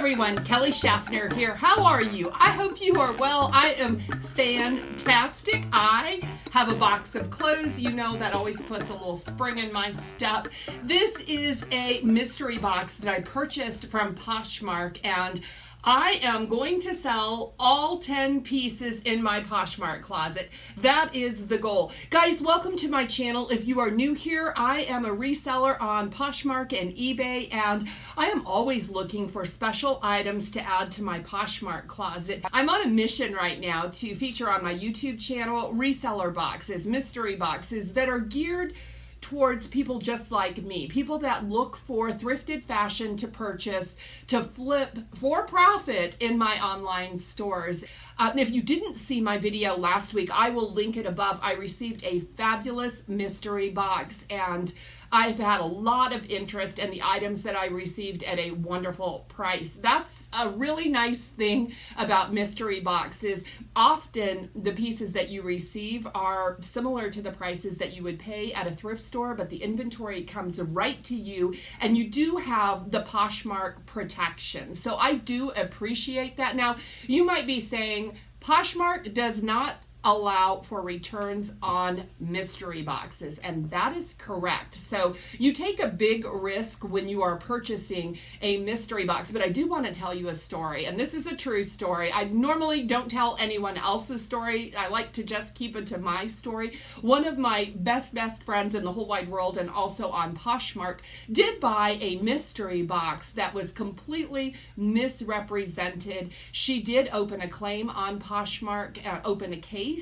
everyone, Kelly Shaffner here. How are you? I hope you are well. I am fantastic. I have a box of clothes, you know, that always puts a little spring in my step. This is a mystery box that I purchased from Poshmark, and I am going to sell all 10 pieces in my Poshmark closet. That is the goal. Guys, welcome to my channel. If you are new here, I am a reseller on Poshmark and eBay, and I am always looking for special items to add to my Poshmark closet. I'm on a mission right now to feature on my YouTube channel reseller boxes, mystery boxes that are geared towards people just like me, people that look for thrifted fashion to purchase, to flip for profit in my online stores. If you didn't see my video last week, I will link it above. I received a fabulous mystery box, and I've had a lot of interest in the items that I received at a wonderful price. That's a really nice thing about mystery boxes. Often the pieces that you receive are similar to the prices that you would pay at a thrift store, but the inventory comes right to you, and you do have the Poshmark protection. So I do appreciate that. Now, you might be saying, Poshmark does not allow for returns on mystery boxes, and that is correct. So you take a big risk when you are purchasing a mystery box, but I do want to tell you a story, and this is a true story. I normally don't tell anyone else's story. I like to just keep it to my story. One of my best friends in the whole wide world, and also on Poshmark, did buy a mystery box that was completely misrepresented. She did open a claim on Poshmark, open a case,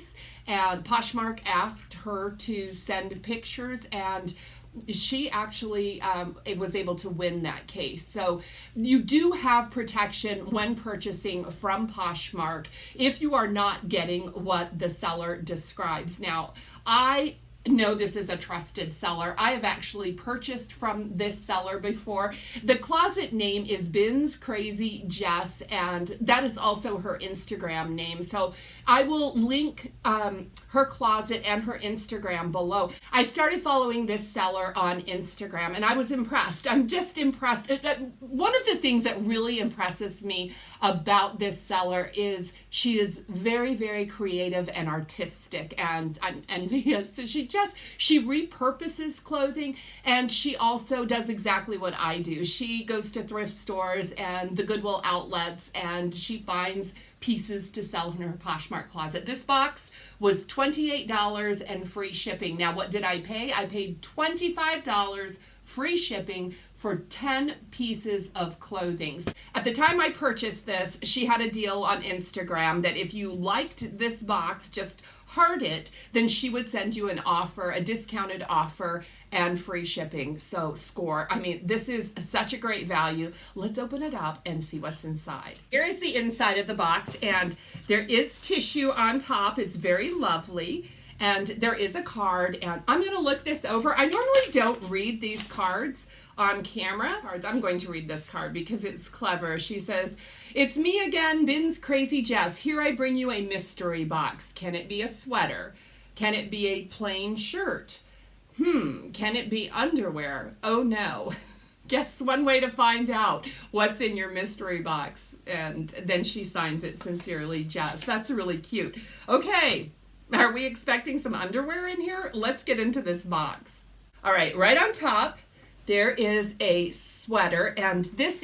and Poshmark asked her to send pictures, and she actually was able to win that case. So you do have protection when purchasing from Poshmark if you are not getting what the seller describes. Now, I know this is a trusted seller. I have actually purchased from this seller before. The closet name is Binscrazyjess, and that is also her Instagram name. So I will link her closet and her Instagram below. I started following this seller on Instagram, and I was impressed. I'm just impressed. One of the things that really impresses me about this seller is she is very, very creative and artistic, and I'm envious. So she repurposes clothing, and she also does exactly what I do. She goes to thrift stores and the Goodwill outlets, and she finds pieces to sell in her Poshmark closet. This box was $28 and free shipping. Now, what did I pay? I paid $25 free shipping for 10 pieces of clothing. At the time I purchased this, she had a deal on Instagram that if you liked this box, just heart it, then she would send you an offer, a discounted offer, and free shipping. So score. I mean, this is such a great value. Let's open it up and see what's inside. Here is the inside of the box, and there is tissue on top. It's very lovely. And there is a card, and I'm going to look this over. I normally don't read these cards on camera. I'm going to read this card because it's clever. She says, "It's me again, Binscrazyjess. Here I bring you a mystery box. Can it be a sweater? Can it be a plain shirt? Can it be underwear? Oh no." Guess one way to find out what's in your mystery box. And then she signs it, "Sincerely, Jess." That's really cute. Okay. Are we expecting some underwear in here? Let's get into this box. All right, right on top, there is a sweater, and this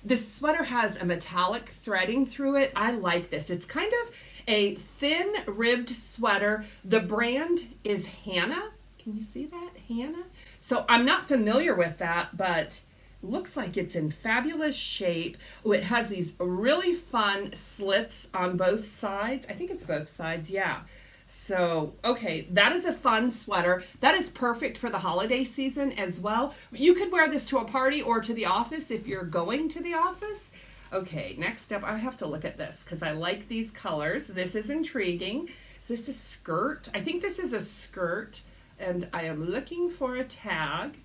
sweater has a metallic threading through it. I like this. It's kind of a thin ribbed sweater. The brand is Hannah. Can you see that? Hannah? So I'm not familiar with that, but looks like it's in fabulous shape. Oh, it has these really fun slits on both sides. I think it's both sides, yeah. So, okay, that is a fun sweater. That is perfect for the holiday season as well. You could wear this to a party or to the office if you're going to the office. Okay, next up, I have to look at this because I like these colors. This is intriguing. Is this a skirt? I think this is a skirt, and I am looking for a tag,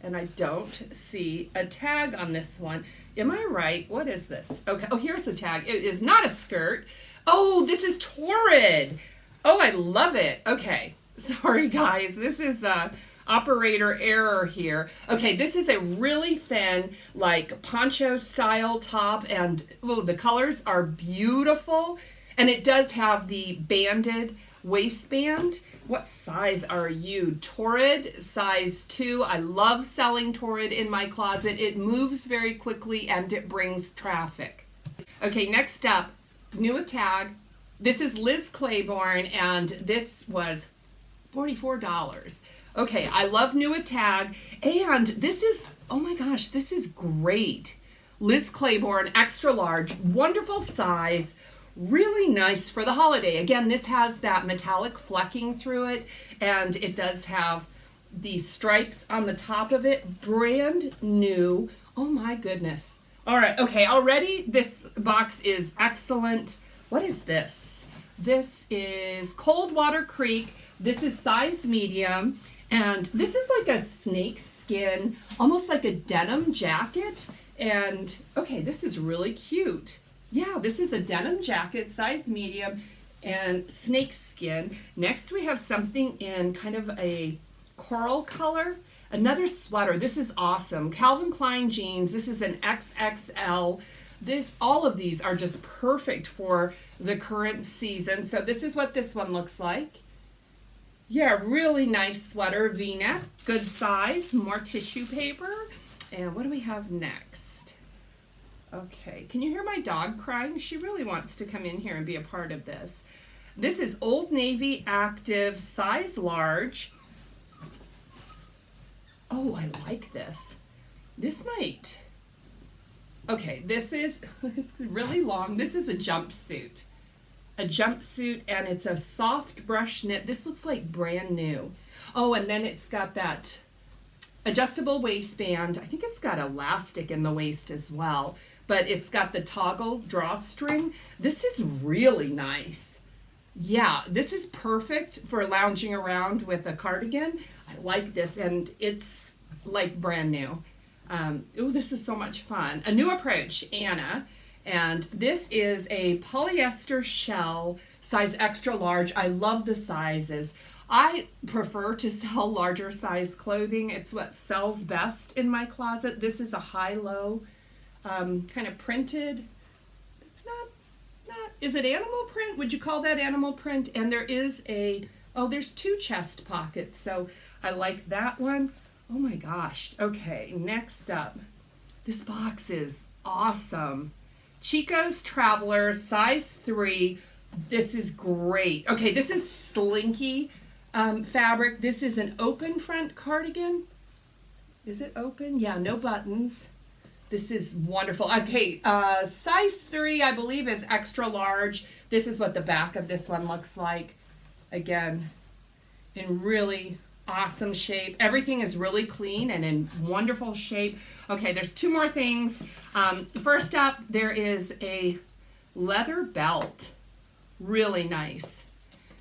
and I don't see a tag on this one. Am I right? What is this? Okay, oh, here's the tag. It is not a skirt. Oh, this is torrid. Oh, I love it. Okay, sorry guys. This is operator error here. Okay, this is a really thin, like poncho style top, and oh, the colors are beautiful. And it does have the banded waistband. What size are you? Torrid, size 2. I love selling Torrid in my closet. It moves very quickly and it brings traffic. Okay, next up, new tag. This is Liz Claiborne, and this was $44. Okay, I love new tag, and this is, oh my gosh, this is great. Liz Claiborne, extra large, wonderful size, really nice for the holiday. Again, this has that metallic flecking through it, and it does have the stripes on the top of it. Brand new. Oh my goodness. All right, okay, already this box is excellent. What is this? This is Coldwater Creek. This is size medium, and this is like a snake skin, almost like a denim jacket. And okay, this is really cute. Yeah, this is a denim jacket, size medium, and snake skin. Next we have something in kind of a coral color. Another sweater. This is awesome. Calvin Klein jeans. This is an XXL. All of these are just perfect for the current season. So this is what this one looks like. Yeah, really nice sweater, V-neck, good size, more tissue paper. And what do we have next? Okay, can you hear my dog crying? She really wants to come in here and be a part of this. This is Old Navy Active, size large. Oh, I like this. This might. Okay, this is, it's really long. This is a jumpsuit. A jumpsuit, and it's a soft brush knit. This looks like brand new. Oh, and then it's got that adjustable waistband. I think it's got elastic in the waist as well, but it's got the toggle drawstring. This is really nice. Yeah, this is perfect for lounging around with a cardigan. I like this, and it's like brand new. Oh, this is so much fun. A new approach, Anna. And this is a polyester shell, size extra large. I love the sizes. I prefer to sell larger size clothing. It's what sells best in my closet. This is a high-low kind of printed. It's not, is it animal print? Would you call that animal print? And there is there's 2 chest pockets. So I like that one. Oh my gosh. Okay, next up. This box is awesome. Chico's Traveler, size 3. This is great. Okay, this is slinky fabric. This is an open front cardigan. Is it open? Yeah, no buttons. This is wonderful. Okay, size 3, I believe, is extra large. This is what the back of this one looks like. Again, in really awesome shape. Everything is really clean and in wonderful shape. Okay, there's 2 more things. First up, there is a leather belt. Really nice.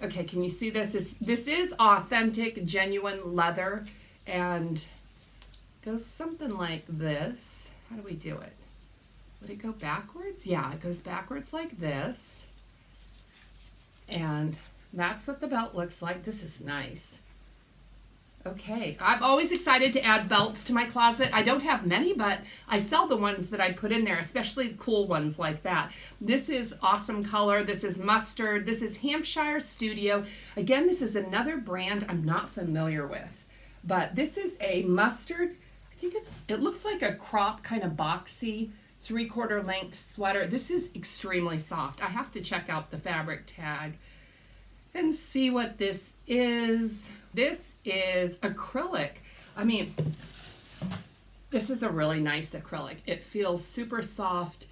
Okay, can you see this? This is authentic, genuine leather, and goes something like this. How do we do it? Would it go backwards? Yeah, it goes backwards like this. And that's what the belt looks like. This is nice. Okay, I'm always excited to add belts to my closet. I don't have many, but I sell the ones that I put in there, especially cool ones like that. This is awesome color. This is mustard. This is Hampshire Studio. Again, this is another brand I'm not familiar with, but this is a mustard. I think it looks like a crop kind of boxy 3/4 length sweater. This is extremely soft. I have to check out the fabric tag and see what this is. This is acrylic. I mean, this is a really nice acrylic. It feels super soft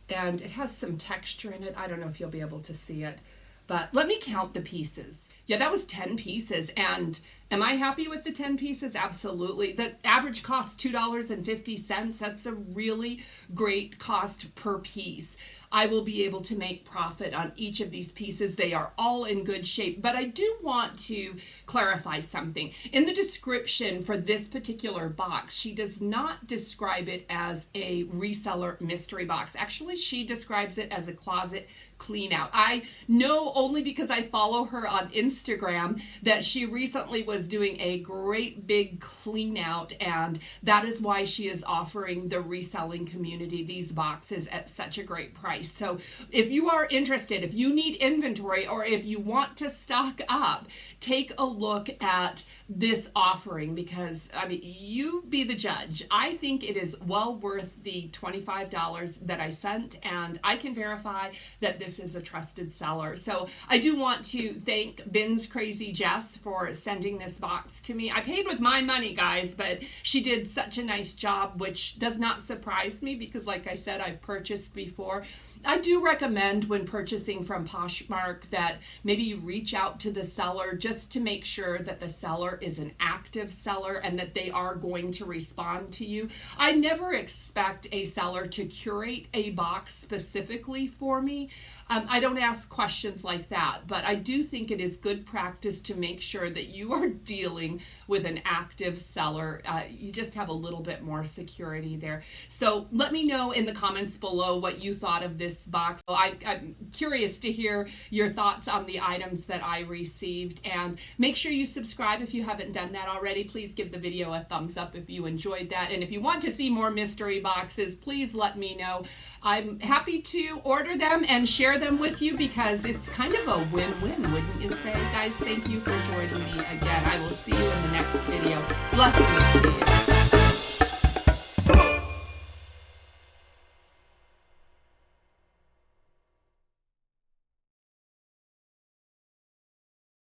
and it has some texture in it. I don't know if you'll be able to see it, but let me count the pieces. Yeah, that was 10 pieces. And am I happy with the 10 pieces? Absolutely. The average cost, $2.50. That's a really great cost per piece. I will be able to make profit on each of these pieces. They are all in good shape, but I do want to clarify something. In the description for this particular box, she does not describe it as a reseller mystery box. Actually, she describes it as a closet clean out. I know only because I follow her on Instagram that she recently was is doing a great big clean out, and that is why she is offering the reselling community these boxes at such a great price. So if you are interested, if you need inventory, or if you want to stock up, take a look at this offering, because I mean, you be the judge. I think it is well worth the $25 that I sent, and I can verify that this is a trusted seller. So I do want to thank Binscrazyjess for sending this box to me. I paid with my money, guys, but she did such a nice job, which does not surprise me because, like I said, I've purchased before. I do recommend when purchasing from Poshmark that maybe you reach out to the seller just to make sure that the seller is an active seller and that they are going to respond to you. I never expect a seller to curate a box specifically for me. I don't ask questions like that, but I do think it is good practice to make sure that you are dealing with an active seller. You just have a little bit more security there. So let me know in the comments below what you thought of this box. I'm curious to hear your thoughts on the items that I received, and make sure you subscribe if you haven't done that already. Please give the video a thumbs up if you enjoyed that, and if you want to see more mystery boxes, please let me know. I'm happy to order them and share them with you because it's kind of a win-win, wouldn't you say? Guys, thank you for joining me again. I will see you in the next video. Blessings to you.